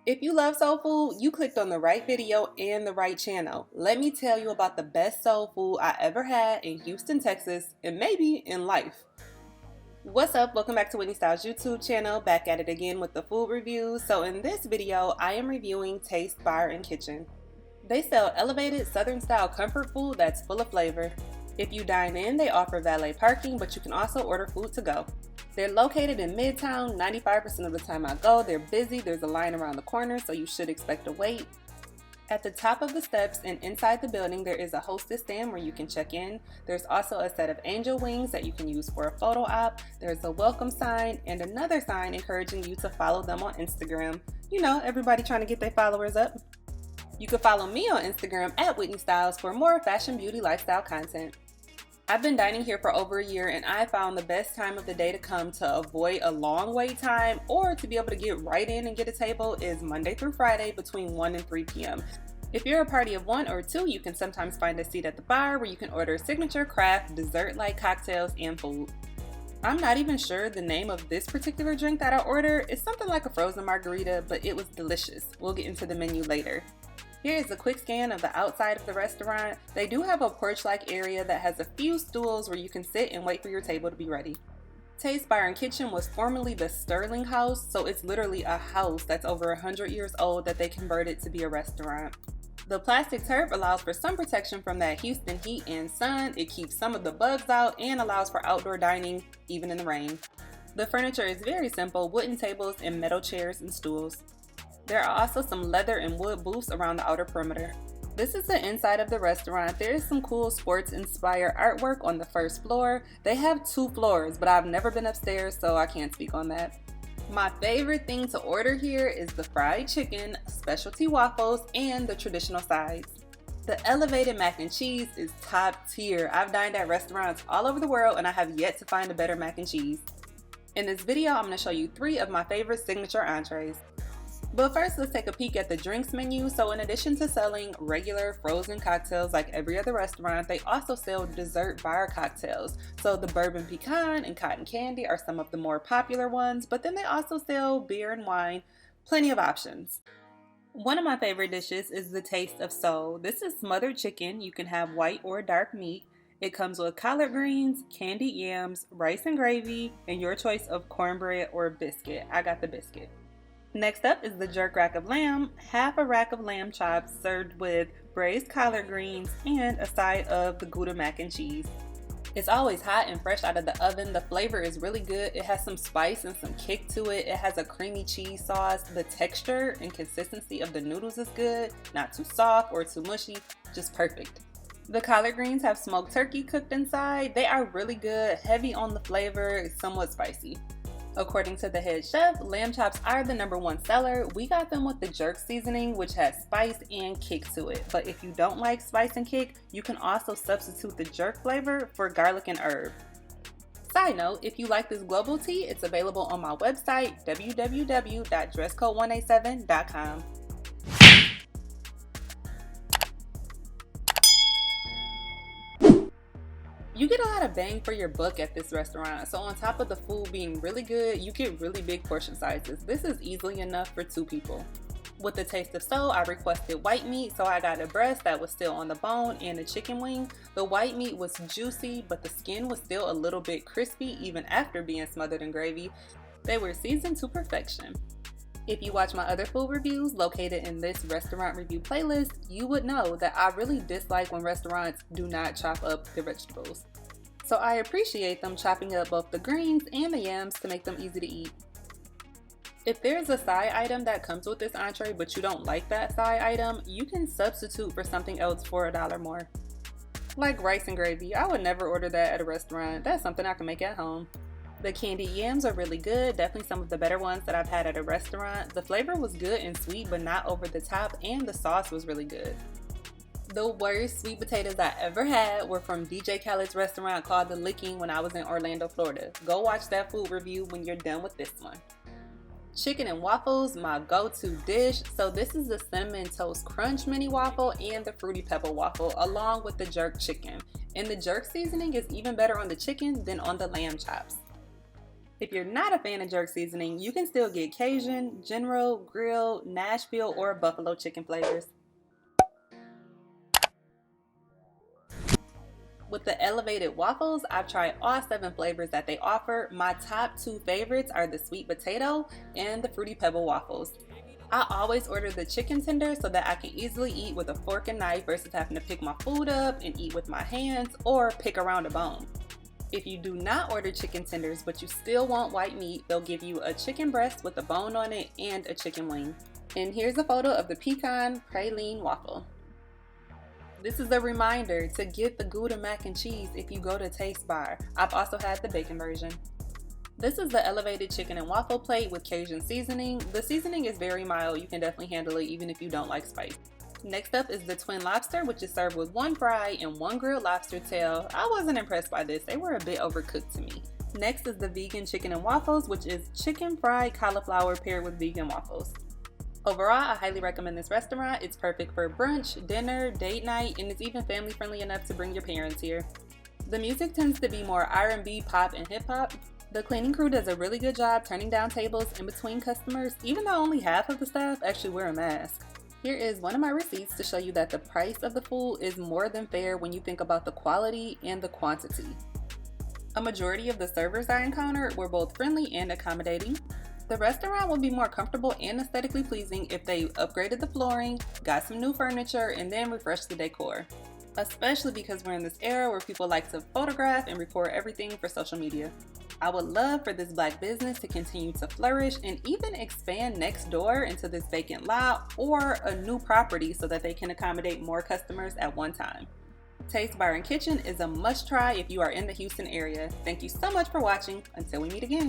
If you love soul food, you clicked on the right video and the right channel. Let me tell you about the best soul food I ever had in Houston, Texas, and maybe in life. What's up? Welcome back to Whitney Styles YouTube channel, back at it again with the food reviews. So in this video, I am reviewing Taste Bar and Kitchen. They sell elevated Southern style comfort food that's full of flavor. If you dine in, they offer valet parking, but you can also order food to go. They're located in Midtown. 95% of the time I go, they're busy. There's a line around the corner, so you should expect a wait. At the top of the steps and inside the building, there is a hostess stand where you can check in. There's also a set of angel wings that you can use for a photo op. There's a welcome sign and another sign encouraging you to follow them on Instagram. You know, everybody trying to get their followers up. You can follow me on Instagram at Whitney Styles for more fashion, beauty, lifestyle content. I've been dining here for over a year, and I found the best time of the day to come to avoid a long wait time or to be able to get right in and get a table is Monday through Friday between 1 and 3 p.m. If you're a party of 1 or 2, you can sometimes find a seat at the bar where you can order signature craft, dessert-like cocktails, and food. I'm not even sure the name of this particular drink that I ordered. It's something like a frozen margarita, but it was delicious. We'll get into the menu later. Here is a quick scan of the outside of the restaurant. They do have a porch-like area that has a few stools where you can sit and wait for your table to be ready. Taste Bar and Kitchen was formerly the Sterling House, so it's literally a house that's over 100 years old that they converted to be a restaurant. The plastic turf allows for sun protection from that Houston heat and sun. It keeps some of the bugs out and allows for outdoor dining, even in the rain. The furniture is very simple, wooden tables and metal chairs and stools. There are also some leather and wood booths around the outer perimeter. This is the inside of the restaurant. There is some cool sports-inspired artwork on the first floor. They have 2 floors, but I've never been upstairs, so I can't speak on that. My favorite thing to order here is the fried chicken, specialty waffles, and the traditional sides. The elevated mac and cheese is top tier. I've dined at restaurants all over the world, and I have yet to find a better mac and cheese. In this video, I'm going to show you 3 of my favorite signature entrees. But first, let's take a peek at the drinks menu. So in addition to selling regular frozen cocktails like every other restaurant, they also sell dessert bar cocktails. So the bourbon pecan and cotton candy are some of the more popular ones, but then they also sell beer and wine, plenty of options. One of my favorite dishes is the Taste of Soul. This is smothered chicken. You can have white or dark meat. It comes with collard greens, candied yams, rice and gravy, and your choice of cornbread or biscuit. I got the biscuit. Next up is the jerk rack of lamb, half a rack of lamb chops served with braised collard greens and a side of the gouda mac and cheese. It's always hot and fresh out of the oven. The flavor is really good. It has some spice and some kick to it. It has a creamy cheese sauce. The texture and consistency of the noodles is good, not too soft or too mushy, just perfect. The collard greens have smoked turkey cooked inside. They are really good, heavy on the flavor, somewhat spicy. According to the head chef, lamb chops are the #1 seller. We got them with the jerk seasoning, which has spice and kick to it. But if you don't like spice and kick, you can also substitute the jerk flavor for garlic and herb. Side note, if you like this global tea, it's available on my website, www.dresscode187.com. You get a lot of bang for your buck at this restaurant, so on top of the food being really good, you get really big portion sizes. This is easily enough for 2 people. With the Taste of Soul, I requested white meat, so I got a breast that was still on the bone and a chicken wing. The white meat was juicy, but the skin was still a little bit crispy even after being smothered in gravy. They were seasoned to perfection. If you watch my other food reviews located in this restaurant review playlist, you would know that I really dislike when restaurants do not chop up their vegetables. So I appreciate them chopping up both the greens and the yams to make them easy to eat. If there's a side item that comes with this entree but you don't like that side item, you can substitute for something else for $1 more. Like rice and gravy, I would never order that at a restaurant. That's something I can make at home. The candied yams are really good, definitely some of the better ones that I've had at a restaurant. The flavor was good and sweet, but not over the top, and the sauce was really good. The worst sweet potatoes I ever had were from DJ Khaled's restaurant called The Licking when I was in Orlando, Florida. Go watch that food review when you're done with this one. Chicken and waffles, my go-to dish. So this is the cinnamon toast crunch mini waffle and the fruity pebble waffle along with the jerk chicken. And the jerk seasoning is even better on the chicken than on the lamb chops. If you're not a fan of jerk seasoning, you can still get Cajun, General, Grill, Nashville, or Buffalo chicken flavors. With the elevated waffles, I've tried all 7 flavors that they offer. My top 2 favorites are the sweet potato and the fruity pebble waffles. I always order the chicken tender so that I can easily eat with a fork and knife versus having to pick my food up and eat with my hands or pick around a bone. If you do not order chicken tenders but you still want white meat, they'll give you a chicken breast with a bone on it and a chicken wing. And here's a photo of the pecan praline waffle. This is a reminder to get the Gouda mac and cheese if you go to Taste Bar. I've also had the bacon version. This is the elevated chicken and waffle plate with Cajun seasoning. The seasoning is very mild. You can definitely handle it even if you don't like spice. Next up is the twin lobster, which is served with 1 fry and 1 grilled lobster tail. I wasn't impressed by this. They were a bit overcooked to me. Next is the vegan chicken and waffles, which is chicken fried cauliflower paired with vegan waffles. Overall, I highly recommend this restaurant. It's perfect for brunch, dinner, date night, and it's even family friendly enough to bring your parents here. The music tends to be more R&B, pop, and hip hop. The cleaning crew does a really good job turning down tables in between customers, even though only half of the staff actually wear a mask. Here is one of my receipts to show you that the price of the food is more than fair when you think about the quality and the quantity. A majority of the servers I encountered were both friendly and accommodating. The restaurant would be more comfortable and aesthetically pleasing if they upgraded the flooring, got some new furniture, and then refreshed the decor. Especially because we're in this era where people like to photograph and record everything for social media. I would love for this Black business to continue to flourish and even expand next door into this vacant lot or a new property so that they can accommodate more customers at one time. Taste Bar and Kitchen is a must try if you are in the Houston area. Thank you so much for watching. Until we meet again.